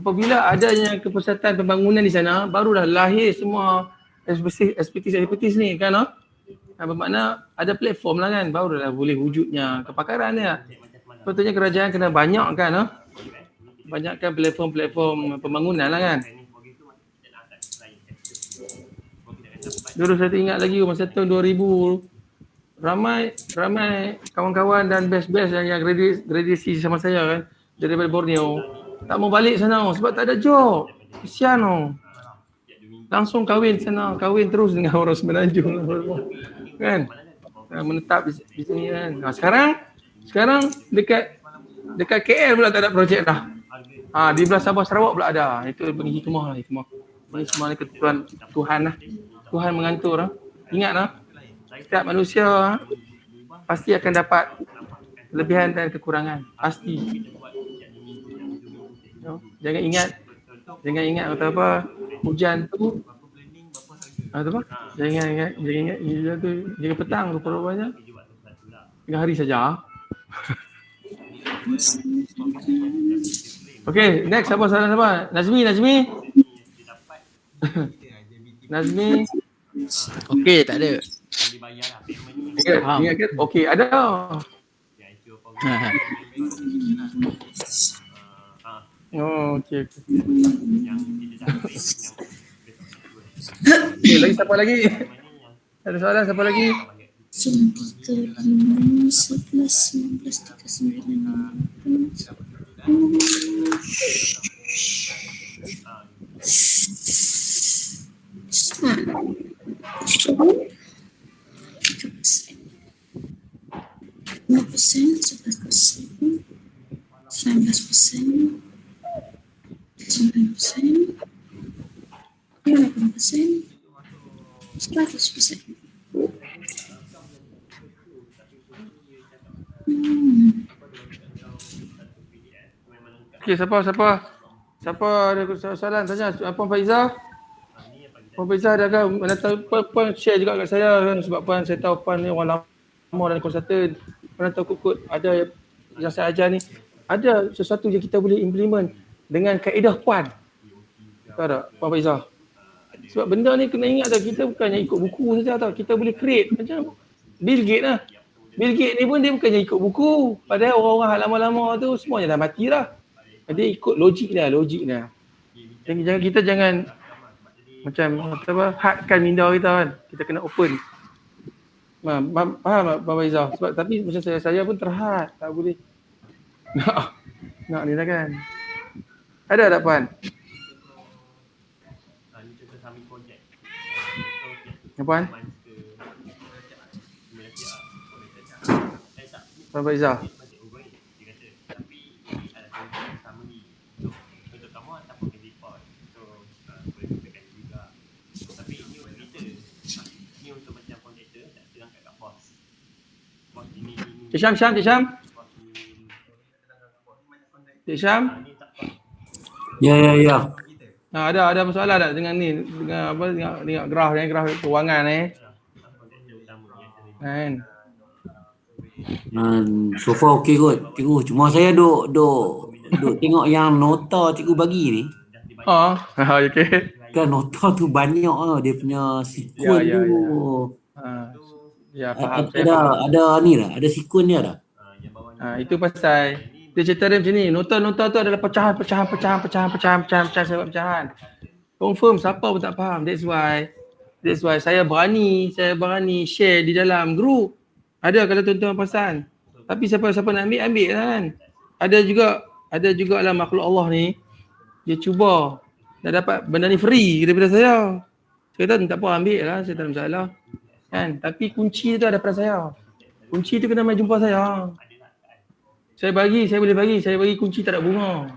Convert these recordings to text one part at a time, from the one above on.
apabila adanya kepesatan pembangunan di sana, barulah lahir semua expertise ni kan. Bermakna ada platform lah kan, barulah boleh wujudnya kepakaran dia. Sepatutnya kerajaan kena banyakkan banyakkan platform pembangunan lah kan. Dulu saya ingat lagi masa tahun 2000 ramai kawan-kawan dan best yang graduasi sama saya kan daripada Borneo tak mau balik sana sebab tak ada job. Kesian langsung kahwin sana, kahwin terus dengan orang Semenanjung kan. Menetap di sini kan. Sekarang dekat KL pula tak ada projek dah. Di belah Sabah Sarawak pula ada. Itu bagi hikmah lah, hikmah. Ini semua ni ketentuan Tuhan lah. Tuhan mengatur lah. Ingat lah, setiap manusia pasti akan dapat kelebihan dan kekurangan. Pasti. Jangan ingat kata apa, hujan tu Jangan ingat hujan tu jangan petang rupa-rupanya. Jangan hari saja. Okay, next siapa? Nazmi. Nazmi. Okey, tak ada. Ingat ke? Okey, ada. Oh, okey. Okay, lagi siapa lagi? Ada soalan siapa lagi? 9, 3, 5, 11, 19, 100%. Okey, siapa ada soalan tanya Puan Faizah? Puan Faizah ada ke? Mana tahu Puan share juga kat saya kan, sebab Puan saya tahu Puan ni orang lama dan konsultan. Mana tahu kukut ada yang saya ajar ni, ada sesuatu yang kita boleh implement dengan kaedah Puan. Tahu tak Puan Faizah? Sebab benda ni kena ingat tau, kita bukannya ikut buku saja tau, kita boleh create macam Bill Gates lah. Bill Gates ni pun dia bukannya ikut buku, padahal orang-orang lama-lama tu semuanya dah mati lah. Dia ikut logik dia. Kita jangan macam apa, hadkan minda kita kan. Kita kena open. Faham tak Puan Faizah? Sebab tapi macam saya pun terhad, tak boleh nak ni lah kan. Ada tak Puan? Puan? Puan Faizah? Cik Syam? Ya. Ada masalah tak dengan ni, dengan apa, dengan graf kewangan kan? So far okey kot cikgu, cuma saya duk tengok yang nota cikgu bagi ni. Okey. Kan nota tu banyak dia punya sekuen tu. Ya, faham. Ada ni lah, ada sekuen dia dah. Itu pasal dia cerita dia macam ni, nota tu adalah pecahan. Confirm siapa pun tak faham. That's why saya berani share di dalam group. Ada kalau tuan-tuan perasan. Tapi siapa nak ambil lah kan. Ada juga lah makhluk Allah ni, dia cuba nak dapat benda ni free daripada saya. Saya kata tak apa, ambil lah, saya tak ada masalah. Kan? Tapi kunci tu ada pada saya. Kunci tu kena mai jumpa saya. Saya boleh bagi kunci tak ada bunga.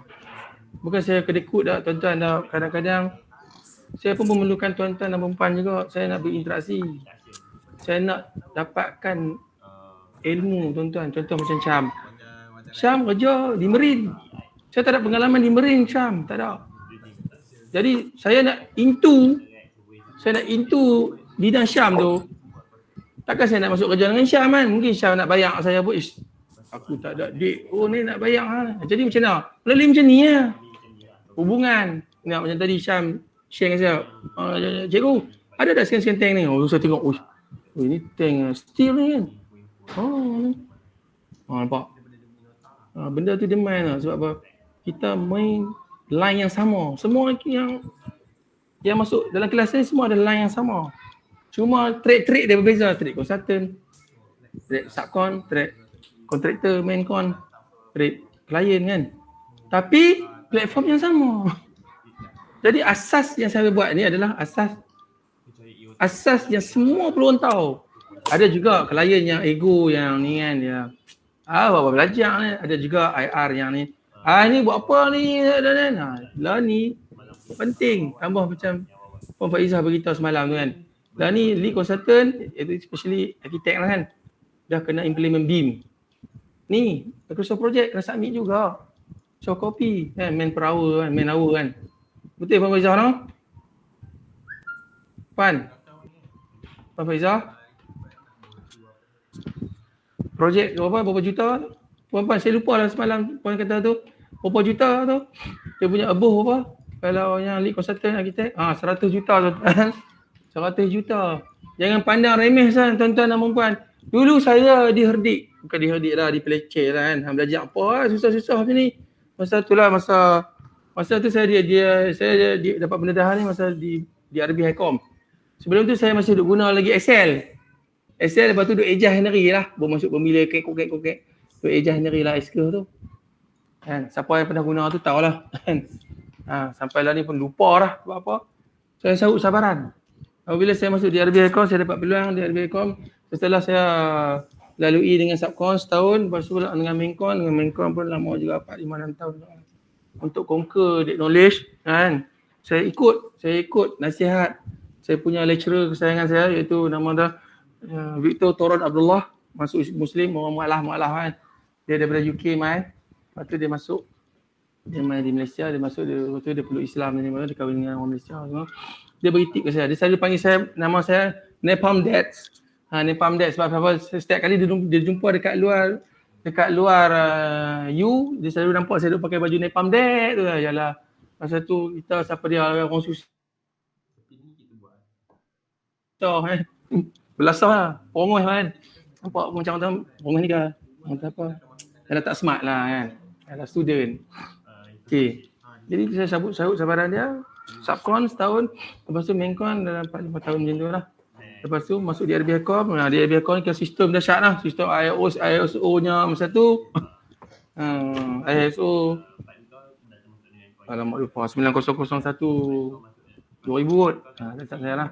Bukan saya kedekut dah tuan-tuan dah. Kadang-kadang saya pun memerlukan tuan-tuan dan perempuan juga. Saya nak berinteraksi. Saya nak dapatkan ilmu tuan-tuan. Contoh macam Syam kerja di Marine. Saya tak ada pengalaman di Marine Syam. Tak ada. Jadi saya nak into bidang Syam tu. Takkan saya nak masuk kerja dengan Syam kan. Mungkin Syam nak bayar saya pun. Aku tak ada duit. Oh ni nak bayar. Jadi macam mana? Melalui macam ni lah. hubungan. Nak macam tadi Syam share dengan saya. Cikgu, ada tak scan tank ni? Oh, saya tengok. Ini tank steel ni kan. Nampak. Benda tu dia main lah. Sebab apa? Kita main line yang sama. Semua yang masuk dalam kelas ni semua ada line yang sama. Cuma trade dia berbeza. Trade consultant, trade subcon, trade kontraktor, main con, trade klien kan. Tapi platform yang sama. Jadi asas yang saya buat ni adalah asas yang semua perlu orang tahu. Ada juga klien yang ego yang ni kan dia. Bawa belajar ni. Ada juga IR yang ni. Ni buat apa ni? Lah ni penting. Tambah macam Puan Faizah beritahu semalam tu kan. Lah ni lead consultant, especially architect lah kan. Dah kena implement BIM. Ni, Microsoft Project kena submit juga. Show copy kan, man per hour kan. Betul Puan Faizah no? Puan Faizah? Projek berapa juta? Puan, saya lupa lah semalam Puan kata tu. Berapa juta tu? Dia punya above apa? Kalau yang lead consultant architect, 100 juta tuan-tuan. 100 juta. Jangan pandang remeh tuan-tuan dan puan. Dulu saya diherdik. Bukan diherdik lah, dipeleceh lah kan. Belajar apa lah, susah-susah macam ni. Masa tu lah, masa tu saya dapat pendedahan ni masa di RB Highcom. Sebelum tu saya masih duk guna lagi Excel, lepas tu duk ejah Henry lah. Baru masuk pemilih kek. Duk ejah Henry lah SQ tu. Kan, siapa yang pernah guna tu tahulah. Kan. Sampai lah ni pun lupa lah sebab apa. Saya sahut sabaran. Apabila saya masuk di RB Highcom, saya dapat peluang di RB Highcom. Setelah saya lalui dengan subcon setahun, lepas tu pula dengan maincon pun lama juga 4-5-6 tahun untuk conquer that knowledge kan. Saya ikut nasihat saya punya lecturer kesayangan saya iaitu nama dia Victor Toron Abdullah, masuk Muslim, orang mualaf kan. Dia daripada UK main. Lepas tu dia masuk, dia main di Malaysia, lepas tu dia peluk Islam ni, dia kahwin dengan orang Malaysia semua. Dia beri tip ke saya. Dia selalu panggil saya, nama saya Nepal Dads. Nepal Dads sebab apa? Setiap kali dia jumpa dekat luar U, dia selalu nampak saya duk pakai baju Nepal Dads tu lah. Yalah. Masa tu kita siapa dia orang susah kan. Belasah lah. Pongos kan. Nampak macam pongos ni ke? Macam apa? Yalah tak smart lah kan. Yalah student. Okay. Jadi saya sahut sabaran dia. Subcon setahun. Lepas tu maincon dalam 4-5 tahun macam tu lah. Lepas tu masuk di RB Highcom. Di RB Highcom ke sistem dahsyat lah. Sistem ISO-nya masa tu. ISO alamak lupa 9001 2000 kot. Dekat saya lah.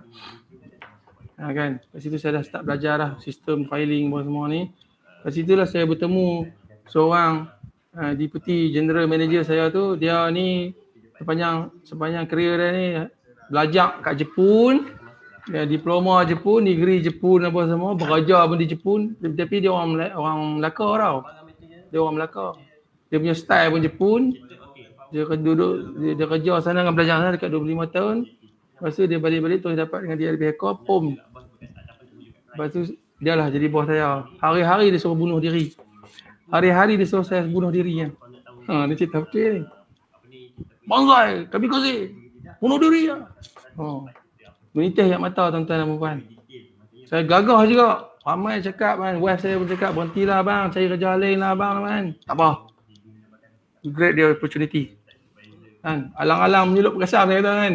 Kan. Kat situ saya dah start belajar lah sistem filing semua ni. Kat situ lah saya bertemu seorang deputy general manager saya tu. Dia ni sepanjang kerjaya dia ni belajar kat Jepun. Dia diploma Jepun, degree Jepun apa semua, bekerja pun di Jepun. Tapi dia orang Melaka tau. Dia orang Melaka. Dia punya style pun Jepun. Dia dia kerja sana dengan belajar sana dekat 25 tahun. Lepas tu dia balik-balik terus dapat dengan dia lebih ekor, pom. Lepas tu dia lah jadi bos saya. Hari-hari dia suruh bunuh diri. Hari-hari dia suruh saya bunuh diri kan. Dia cerita betul ni. Bangzai, kami kasih. Bunuh diri lah. Menitih kat mata tuan-tuan dan puan. Saya gagah juga. Ramai cakap kan, wife saya pun cakap, berhentilah bang, cari kerja lain lah bang kan. Tak apa. Great the opportunity. Kan, alang-alang menyelup perkasan saya kata kan.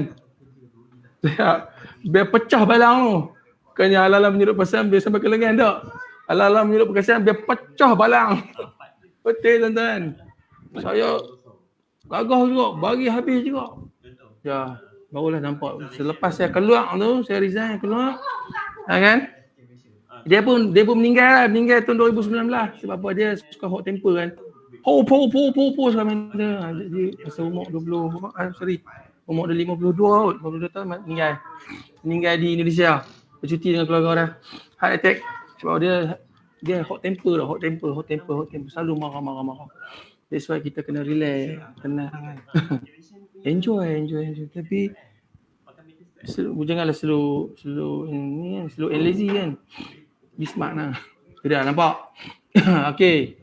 Biar pecah balang tu. Bukannya alang-alang menyelup perkasan biar sampai ke lengan tak. Alang-alang menyelup perkasan biar pecah balang. Betul tuan-tuan. Saya gagah juga, bagi habis juga. Ya, barulah nampak. Selepas saya keluar tu, saya resign keluar. Kan? Dia pun meninggal tahun 2019 sebab apa dia suka hot temper kan. Po sama dia. Jadi masa umur 52 kot, 52 tahun meninggal di Indonesia. Bercuti dengan keluarga dia. Heart attack sebab dia hot temper selalu marah. That's why kita kena relax, tenang. enjoy. Tapi janganlah slow and lazy kan. Be smart lah. Sudah nampak? Okey.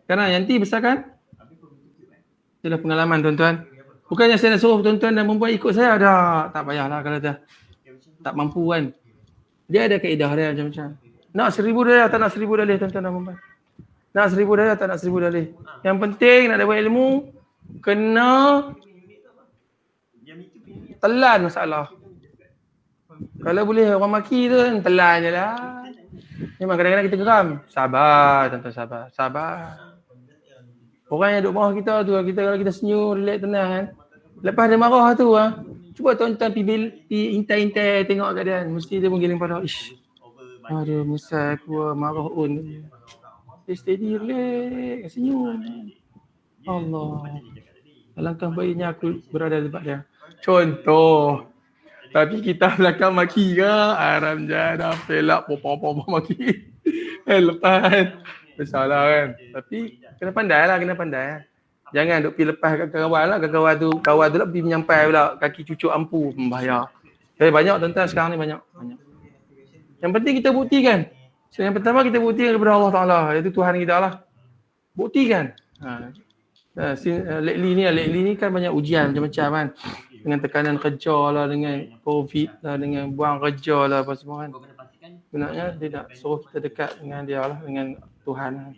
Sekarang Yanti besar kan? Itulah pengalaman tuan-tuan. Bukannya saya nak suruh tuan-tuan dan perempuan ikut saya, dah tak payahlah kalau tak mampu kan. Dia ada kaedah dia macam-macam. Nak 1000 dalih, tak nak 1000 dalih tuan-tuan dan perempuan. Nak 1000 dalih, tak nak 1000 dalih. Yang penting nak dapat ilmu, kena telan masalah. Kalau boleh orang maki tu kan, telan je lah. Memang kadang-kadang kita geram. Sabar tuan-tuan, sabar. Orang yang duduk bawah kita tu, kalau kita senyum, relax, tenang kan. Lepas dia marah tu, cuba tuan-tuan pergi intai-intai tengok keadaan. Mesti dia menggiling pada, ish. Aduh, musai aku marah on. Dia steady, relax, senyum. Allah. Alangkah baiknya aku berada di tempat dia. Contoh. Tapi kita belakang maki ke, aram jadah, pelak, popo maki. Lepas. Bersalah kan. Tapi kena pandai lah. Jangan duk pergi lepas kat kawan lah. Kawan tu lah pergi menyampai pula kaki cucuk ampu. Bahaya. Jadi banyak tuan-tuan sekarang ni banyak. Yang penting kita buktikan. So, yang pertama kita buktikan kepada Allah Ta'ala. Iaitu Tuhan kita lah. Buktikan. Lately ni kan banyak ujian macam-macam kan. Dengan tekanan kerja lah, dengan COVID lah, dengan buang kerja lah apa semua kan. Sebenarnya dia nak suruh kita dekat dengan dia lah, dengan Tuhan.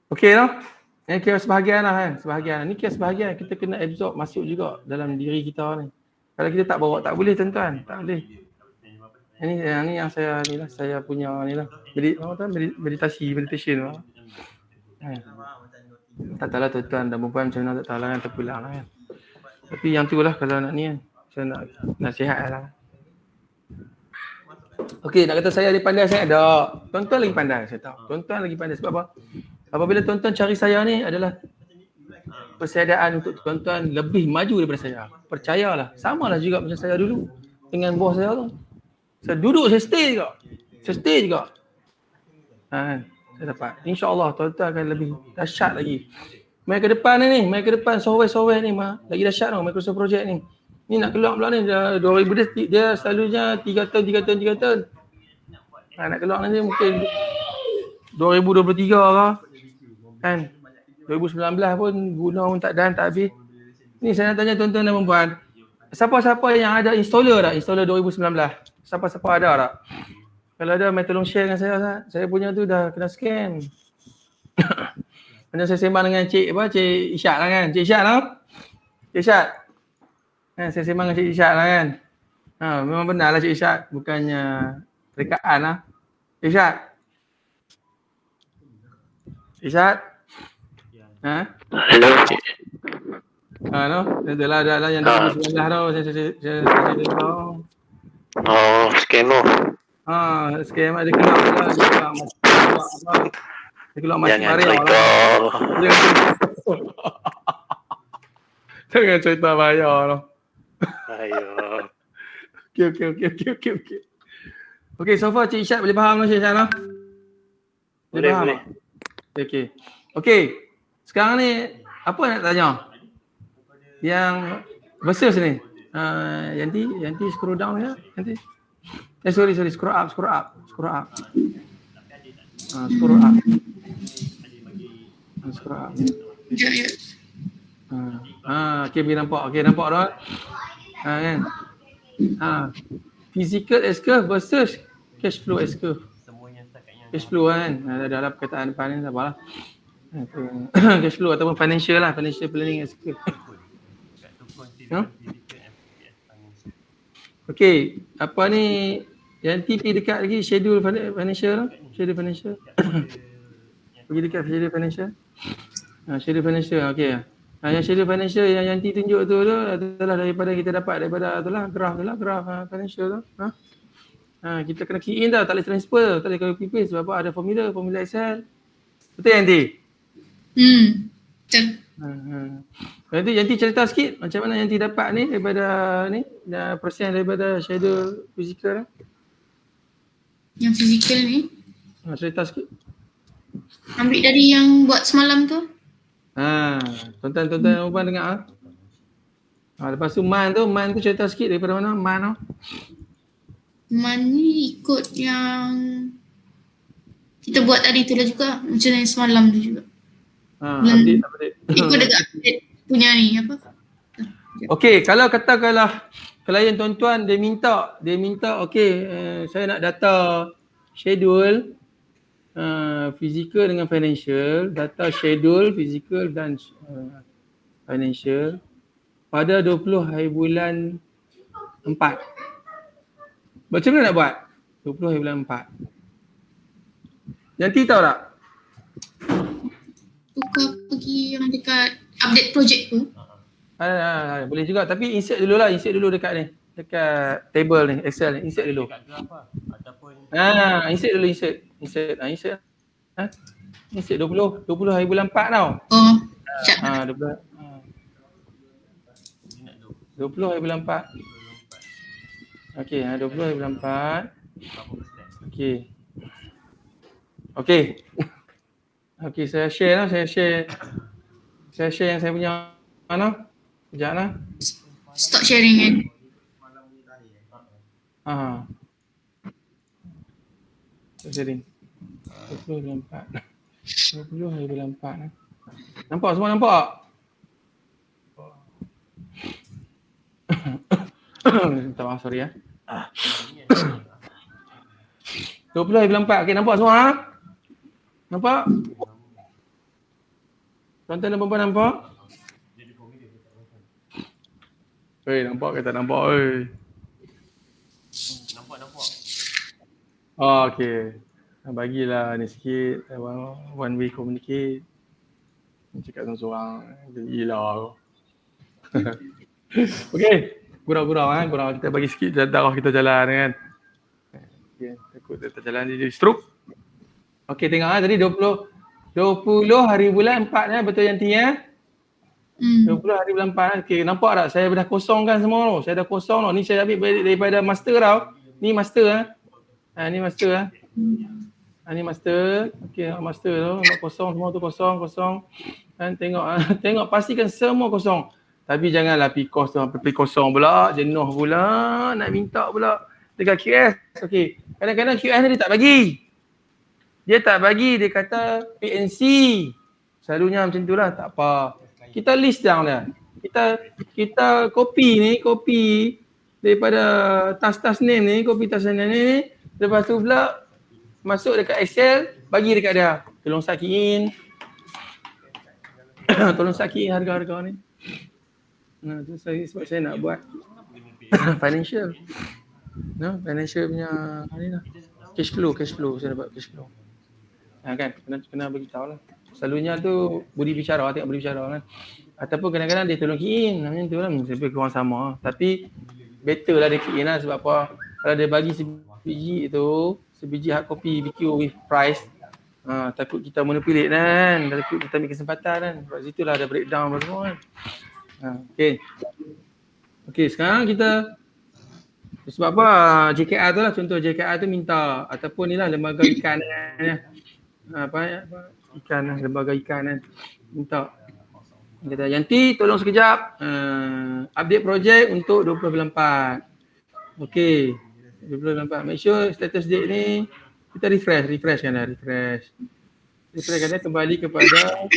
Okey lah. Ini kira sebahagian lah kan. Sebahagian. Ini kira sebahagian. Kita kena absorb masuk juga dalam diri kita ni. Kalau kita tak bawa, tak boleh tuan-tuan. Tak boleh. Ini yang saya ni lah. Saya punya ni lah. Meditation lah. Tak tahu lah tuan-tuan dan perempuan macam mana tak tahu lah kan. Terpulang lah kan. Tapi yang tu lah kalau nak ni kan. Saya nak nasihat lah. Okey, nak kata saya ada pandai saya ada. Tuan-tuan lagi pandai saya tahu. Tuan-tuan lagi pandai sebab apa? Apabila tuan-tuan cari saya ni adalah persediaan untuk tuan-tuan lebih maju daripada saya. Percayalah. Samalah juga macam saya dulu dengan bos saya tu. Saya duduk, saya stay juga. Saya dapat. InsyaAllah tuan-tuan akan lebih dahsyat lagi. Mai ke depan software ni lagi dahsyat tau Microsoft Project ni. Ni nak keluar pula ni 2000 dia selalunya 3 tahun. Nak keluar nanti mungkin 2023 ke kan. 2019 pun guna pun tak habis. Ni saya nak tanya tuan-tuan dan perempuan. Siapa-siapa yang ada installer 2019? Siapa-siapa ada tak? Kalau ada, mai tolong share dengan saya. Saya punya tu dah kena scam. Macam saya sembang dengan Cik Isyad lah kan. Cik Isyad lah. Saya sembang dengan Cik Isyad lah kan. Memang benar lah Cik Isyad. Bukannya rekaan lah. Cik Isyad. Hello. No? Dah yang 2019 tau. Saya tahu. Oh, scam tu. Scam ada keluar lah. Dia keluar masuk Maria lah. Jangan cerita bahaya lah. Ayo. Okey. Okey, so far Cik Isyad boleh faham lah Cik Isyad lah? Boleh faham? Okey. Sekarang ni, apa nak tanya? Yang versus ni. Yanti scroll down ya. Yanti. Sorry. Scroll up. Scroll up. Scroll up. Ya. Okey, nampak dah. Kan. Physical S-curve versus cash flow S-curve. Cash flow kan. Dalam perkataan depan ni tak apalah. Cash flow ataupun financial planning S-curve. Okey, apa ni yang TP dekat lagi schedule financial. Pergi dekat schedule financial. Schedule financial okey. Yang schedule financial yang Yanti tunjuk tu adalah daripada kita dapat daripada graf financial tu. Kita kena key in dah, tak boleh transfer, tak boleh copy paste sebab ada formula Excel. Betul Yanti? Betul. Nanti Yanti cerita sikit macam mana Yanti dapat ni daripada ni persen daripada schedule fizikal. Yang fizikal ni Cerita sikit. ambil dari yang buat semalam tu. Tuan-tuan perempuan dengar lepas tu man tu cerita sikit daripada mana man tu. Man ni ikut yang kita buat tadi tu lah juga, macam yang semalam tu juga. Update. Ikut dekat update punya ni apa? Okey, kalau katakanlah klien tuan-tuan dia minta saya nak data schedule fizikal dengan financial, data schedule fizikal dan financial pada 20 hari bulan 4. Macam mana nak buat? 20 hari bulan 4. Nanti tahu tak? Tukar pergi yang dekat update project tu. Boleh juga tapi insert dulu dekat ni. Dekat table ni, Excel ni, insert dulu. Insert dulu. Insert 20 hari bulan 4 tau. Oh, sekejap. 20 hari bulan 4. Okey, 20 hari bulan 4. Okey, saya share lah, saya share yang saya punya mana? Sekejap lah. Stop sharing kan. Sharing. 20 bulan 4. 20 hari bulan 4 lah. Nampak semua nampak? Minta maaf, sorry ya. 20 hari bulan 4. Okey, nampak semua ha? Nampak? Tuan-tuan dan puan-puan nampak? Nampak ke tak nampak? Nampak. Okey. Bagilah ni sikit. One way communicate. Cakap seorang-seorang. Gila. Okey. Gurau-gurau kan. Kita bagi sikit darah kita jalan kan. Takut kita jalan jadi stroke. Okey, tengok tadi 20 hari bulan 4 betul Yanti ya? 20 hari bulan 4. Okey, nampak tak? Saya dah kosongkan semua tu. Saya dah kosong tu. Ni saya ambil balik daripada master tau. Ni master ni master ni master. Okey, master tu. Nampak kosong semua tu, kosong. Kan tengok pastikan semua kosong. Tapi janganlah PCOS tu sampai kosong pula, jenuh pula, nak minta pula dekat QS. Okey. Kadang-kadang QS ni dia tak bagi. Dia kata PNC. Selalunya macam itulah, tak apa. Kita list down dah. Kita copy daripada task name ni, copy task name ni. Lepas tu pula masuk dekat Excel, bagi dekat dia. Tolong sakiin harga-harga ni. Tu sebab saya nak buat financial. Financial punya ni lah. Cash flow. Saya nak buat cash flow. Kan? Kena beritahu lah. Selalunya tu budi bicara kan. Ataupun kadang-kadang dia tolong key in. Macam tu lah. Sampai kurang sama. Tapi better lah dia key in lah. Sebab apa? Kalau dia bagi sebiji hard copy BQ with price. Takut kita manipulate kan. Takut kita ambil kesempatan kan. Sebab situlah ada breakdown apa semua kan. Okey, sekarang kita sebab apa JKR tu lah, contoh JKR tu minta ataupun ni lah lembaga ikan lembaga ikan kan minta kata Yanti tolong sekejap update projek untuk 20 bulan 4. Okey, 20 bulan 4. Make sure status date ni kita refresh kan kembali kepada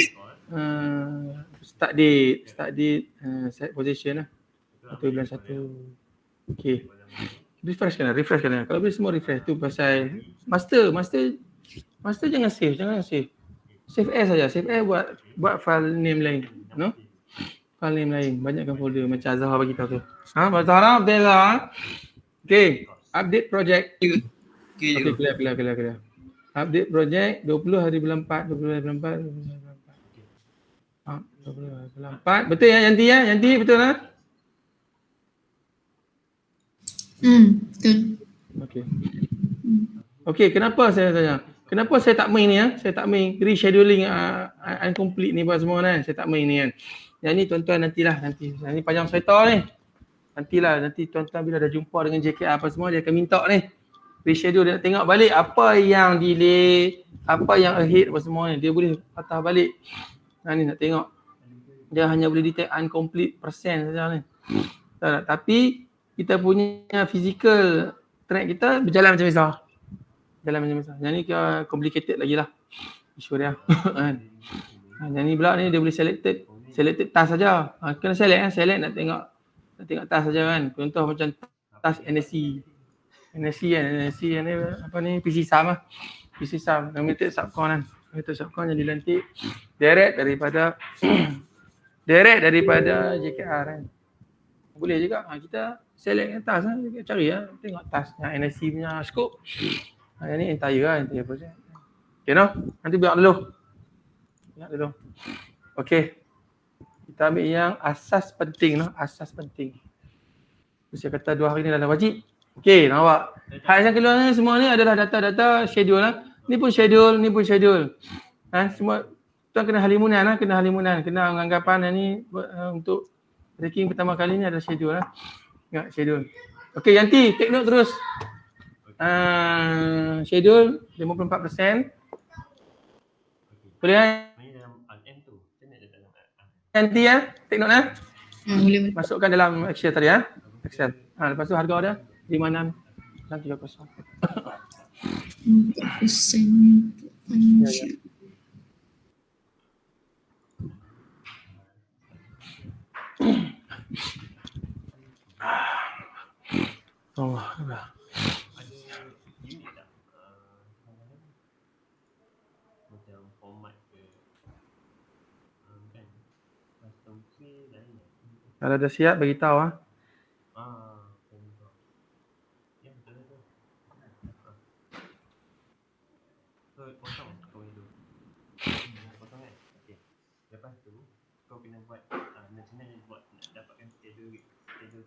start date set position lah 1 bulan 1. Okey. Refresh kan. Kalau boleh semua refresh tu pasal master jangan save. Save as saja. Save as buat file name lain, no? File name lain. Banyakkan folder macam Azhar bagi tahu tu. Azhar Bella. Okey, update project. Okey, clear. Update project 20 hari bulan 4, 20 hari bulan 4. 20 hari bulan 4. Betul ya Yanti ya? Yanti betul lah? Betul. Okey, kenapa saya tanya? Kenapa saya tak main ni ya? Saya tak main rescheduling incomplete ni buat semua kan. Saya tak main ni kan. Yang ni tuan-tuan nanti. Yang ni panjang cerita ni. Nanti tuan-tuan bila dah jumpa dengan JKR apa semua dia akan minta ni. Reschedule dia nak tengok balik apa yang delay, apa yang ahead apa semua ni. Dia boleh patah balik. Ni nak tengok. Dia hanya boleh detect incomplete persen saja ni. Tapi kita punya physical track kita berjalan macam biasa. Yang ni complicated lagi lah isu dia. Yang ni pula ni dia boleh selected selected task saja. Kena select nak tengok task saja kan. Contoh macam task NSC. NSC ni apa ni PC SAM lah. PC SAM, Limited Subcon kan. Limited Subcon yang dilantik direct daripada JKR kan. Boleh juga. Kita select task lah, kita cari lah, tengok task yang NSC punya scope. Yang ni entire project. Okay no? Nanti biar dulu. Okay. Kita ambil yang asas penting no, asas penting. Saya kata 2 hari ni adalah wajib. Okay, nampak. Hal yang keluar ni semua ni adalah data-data schedule lah. Ni pun schedule. Semua tuan kena halimunan lah, kena anggapan yang ni untuk ranking pertama kali ni adalah schedule lah. Ingat schedule. Okay, Yanti, take note terus. Schedule 54%. Boleh kan? Yanti take note Boleh. masukkan dalam Excel tadi Excel. Lepas tu harga dia 5630. 4% untuk financial. Allah. Kalau dah siap beritahu Lepas tu kau kena buat sebenarnya buat nak dapatkan schedule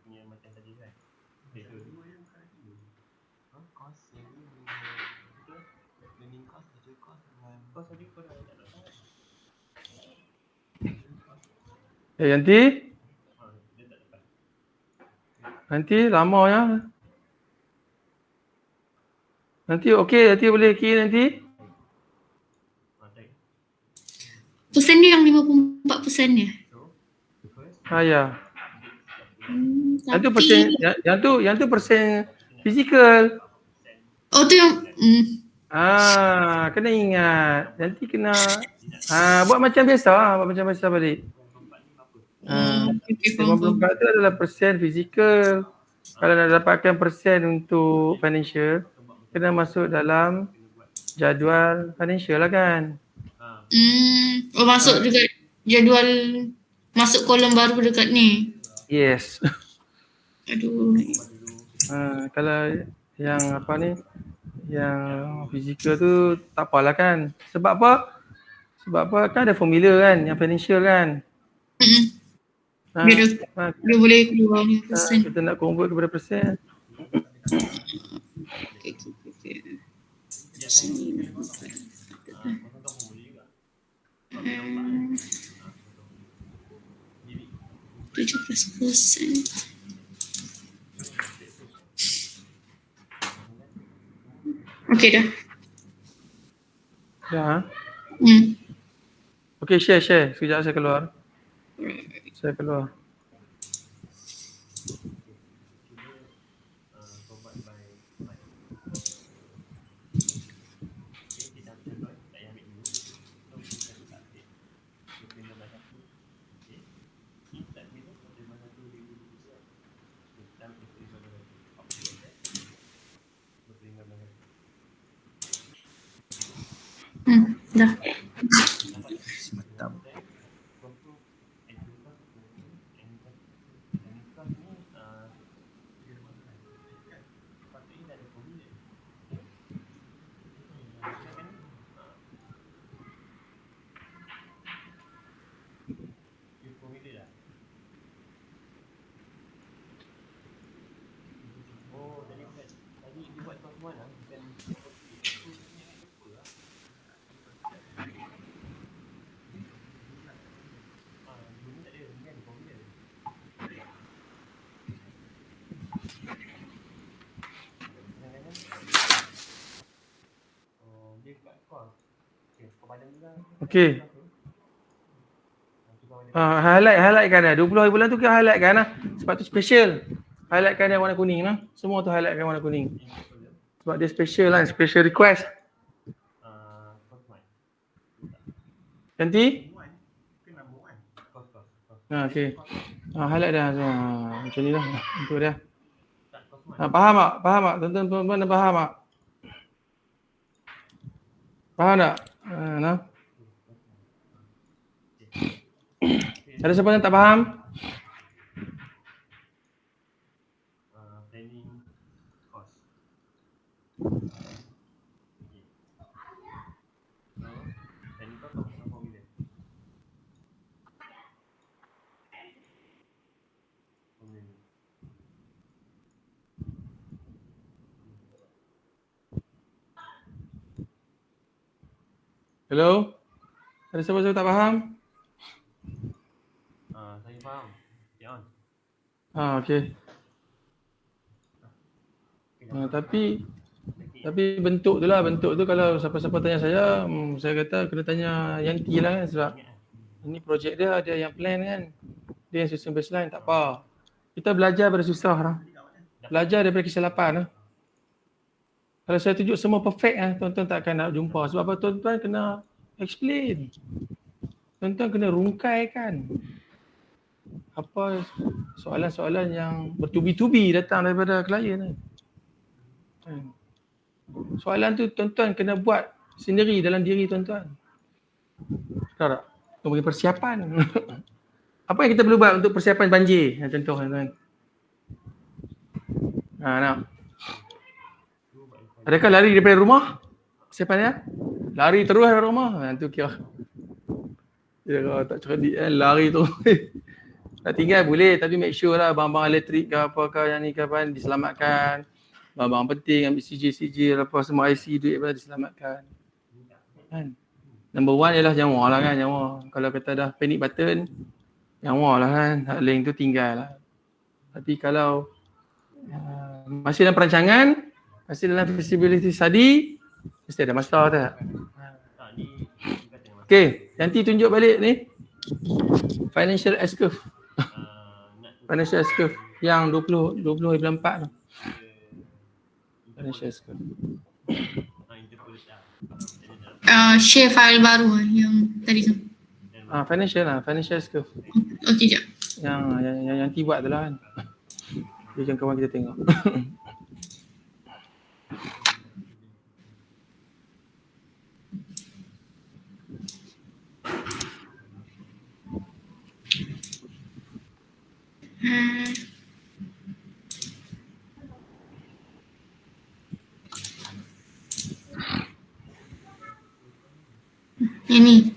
punya macam tadi kan. Schedule cost yang ni betul. Learning cost, schedule cost dengan cost tadi kau dah tak tahu. Yanti? Dia tak dapat. Nanti lama ya. Nanti okey, nanti boleh key nanti. Persen dia yang 54% ni. Ya. Yang tu persen fizikal. Oh tu yang Kena ingat. Nanti kena buat macam biasa balik. 54 tu adalah persen fizikal. Kalau nak dapatkan persen untuk financial, kena masuk dalam jadual financial lah kan. Masuk dekat jadual, masuk kolom baru dekat ni. Yes. Aduh. Kalau yang apa ni, yang fizikal tu tak apalah kan. Sebab apa? Kan ada formula kan, yang financial kan. Dia boleh keluar ni persen. Kita nak convert kepada persen. Okay. 17%. Okey dah. Dah. Okey, share. Sekejap saya keluar. Dah. Okey. Highlightkan dah. 20 hari bulan tu kita highlightkan lah. Sebab tu special. Highlightkan yang warna kuning lah. Semua tu highlightkan warna kuning. Sebab dia special lah. Special request. Nanti? Okey. Highlight dah. Macam ni lah. Untuk dia. Faham tak? Faham tak? Tuan-tuan dah faham tak? Faham tak? Nah. Ada siapa yang tak faham? Planning cost. Planning cost apa formula? Hello? Ada siapa yang tak faham? Saya faham. Okay, on. Okey. Tapi bentuk tu lah, bentuk tu kalau siapa-siapa tanya saya kata kena tanya Yanti lah kan, sebab ini projek dia yang plan kan. Dia yang susun baseline, tak apa. Kita belajar daripada susah lah. Belajar daripada kesilapan lah. Kalau saya tunjuk semua perfect lah, tuan-tuan tak akan nak jumpa. Sebab apa? Tuan-tuan kena explain. Tuan-tuan kena rungkaikan apa soalan-soalan yang bertubi-tubi datang daripada klien kan. Soalan tu tuan-tuan kena buat sendiri dalam diri tuan-tuan. Tahu tak? Kau bagi persiapan. Apa yang kita perlu buat untuk persiapan banjir? Contoh tuan-tuan. Nak. Adakah lari daripada rumah? Persiapannya? Lari terus daripada rumah? Tu kira. Ya, tak cerdik kan, lari tu. Nak tinggal boleh, tapi make sure lah barang-barang elektrik ke apakah yang ni ke apa diselamatkan. Barang-barang penting, ambil CJ, apa semua IC, duit apa diselamatkan. Kan? Number one ialah nyawa lah kan, nyawa. Kalau kata dah panic button, nyawa lah kan, hak link tu tinggal lah. Tapi kalau masih dalam perancangan, masih dalam feasibility study, mesti ada masalah tak? Okay, nanti tunjuk balik ni financial S-curve. Financial S-curve yang 20/4 tu. Financial S-curve. Share file baru yang tadi tu. Financial S-curve. Okey, jap. Yang Yanti buat tu lah kan. Dia kawan kita tengok. Ini.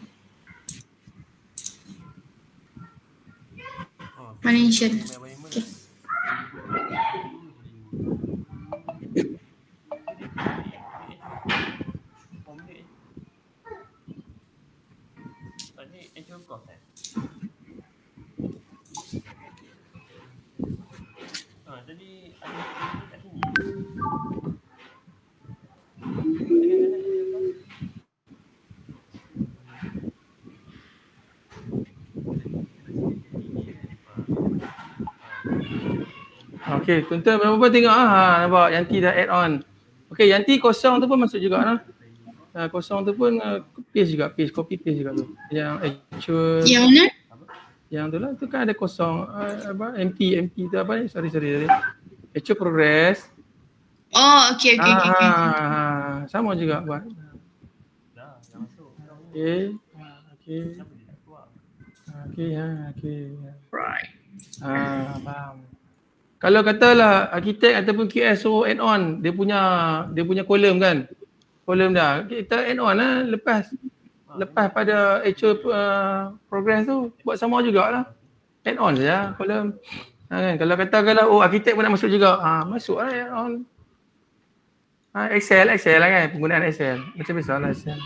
Financial. Okay. Tadi actual cost jadi ada kat sini. Okey, tuan-tuan berapa tengok nampak Yanti dah add on. Okey, Yanti kosong tu pun masuk juga lah. Kosong tu pun copy paste juga tu. Yang actual. Yang mana? Yang tu lah, tu kan ada kosong empty tu apa ni? Sorry. Actual progress. Oh, okey. Sama juga buat. Dah masuk. Okey. Right. Faham. Kalau katalah arkitek ataupun QS suruh add on dia punya kolom kan. Kolom dah. Kita add on lah lepas pada actual progress tu buat sama jugalah. Add on saja kolom. Kan kalau katakanlah arkitek pun nak masuk juga. Masuklah add on. Excel lah kan, penggunaan Excel. Macam biasalah Excel.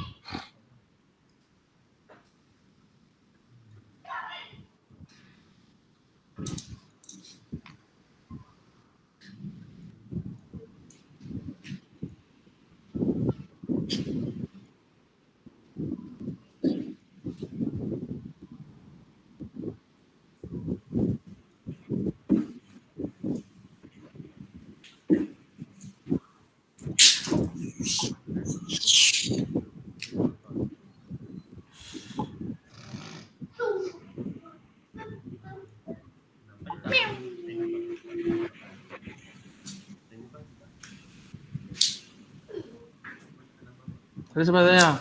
Ada siapa tanya?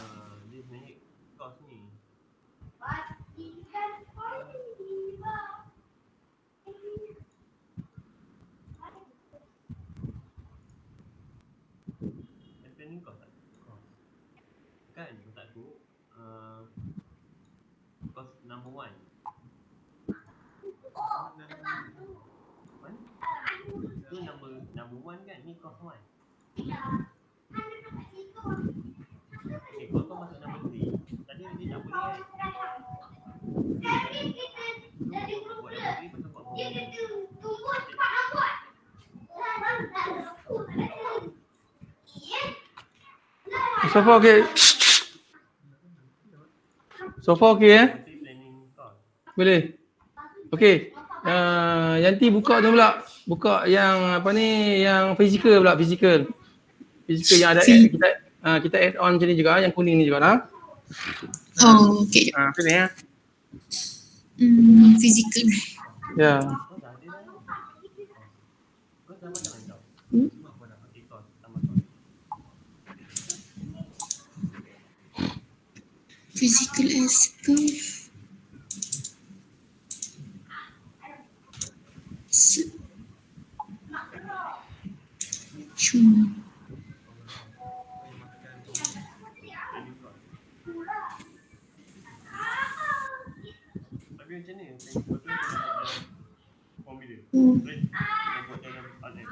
Dia sebenarnya kos ni. Planning kos tak? Kos. Kan tak aku kos number one. Mana? Tu number one kan? Ni kos one. Kau masuk number three. Tadi dia tak boleh kan? Buat number three pasal buat So far okay. So far okay planning kos. Boleh. Okay. Yanti buka tu pula. Buka yang apa ni, yang fizikal pula, fizikal. Fizikal yang ada kita add on macam ni juga, yang kuning ni juga lah. Oh, okay. Macam ni ya. Physical. Ya. Kau dah ada dah. Kau dah macam mana kau? Cuma kau nak pakai kos tambah kos. Physical aspect. Cuma. Tapi macam ni, betul nak dalam form bila? Boleh? Kau buat dalam pattern.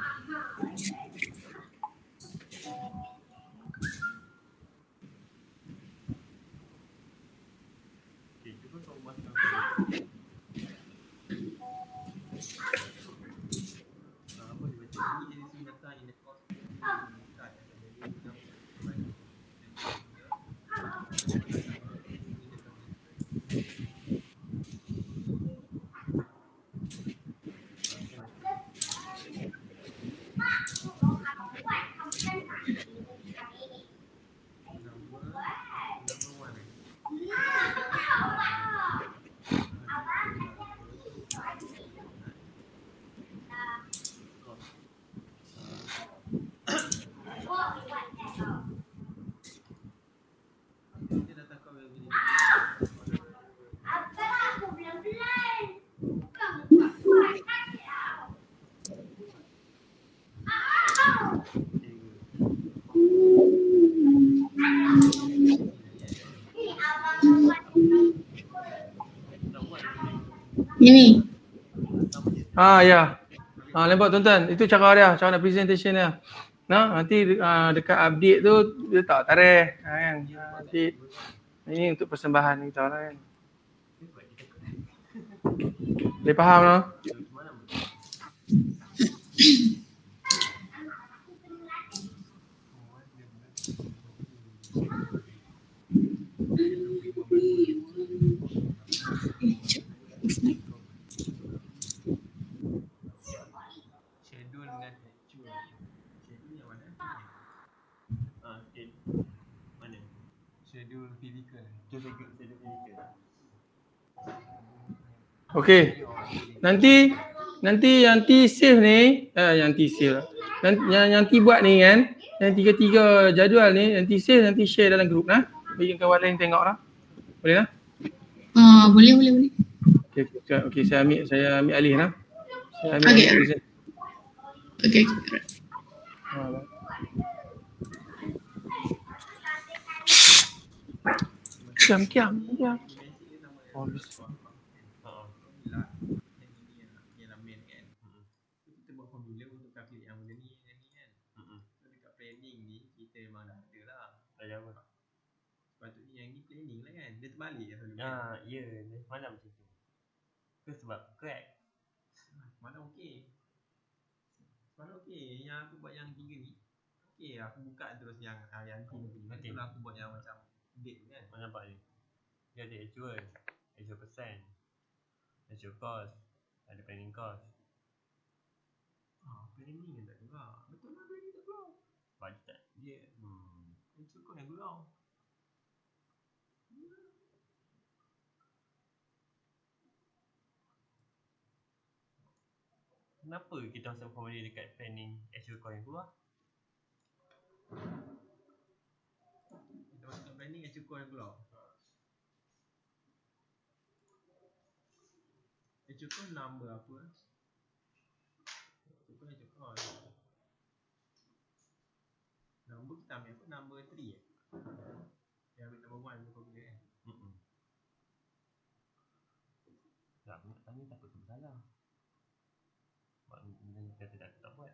Okay, cuba kau masukkan apa dia baca? Ini edisi data in the course. Ini. Ya. Nampak tuan-tuan, itu cara nak presentation dia. Nanti dekat update tu dia tak tarikh kan. Nanti ini untuk persembahan kita lah kan. Boleh faham tak? Schedule dengan actual. Schedule yang mana? Mana? Schedule physical. Schedule physical. Okey. Nanti yang T-save ni, yang T-save lah. Yang T buat ni kan, yang tiga-tiga jadual ni, yang T-save nanti share dalam grup lah. Bagi kawan lain tengok lah. Boleh lah? Boleh. Okey, saya ambil alih lah. Saya ambil Okay. alih. Okay. Kiam. Oh, Kita buat formula untuk calculate yang benda ni kan. So dekat planning ni kita memang dah ada lah. Dah apa? Sepatutnya yang ni planning lah kan. Dia terbalik lah selalu. Ya, dia semalam macam tu. Ke sebab crack. Semalam okey. Yang aku buat yang 3 ni. Okey, aku buka terus yang team ni. Itulah aku buat yang macam date kan. Mana nampak ni? Dia ada actual percent, actual cost, ada planning cost. Planning yang tak keluar. Betul lah planning tak keluar. Budget dia actual cost yang keluar. Kenapa kita masuk formula dekat planning actual cost yang keluar? Kita planning yang cukup yang keluar. Yang cukup number apa? Cukup yang cukup. Number kita ambil apa? Number 3 eh? Yang ambil number 1 kau bila kan? Tak, aku nak tanya takut tu salah. Mak kata tak buat.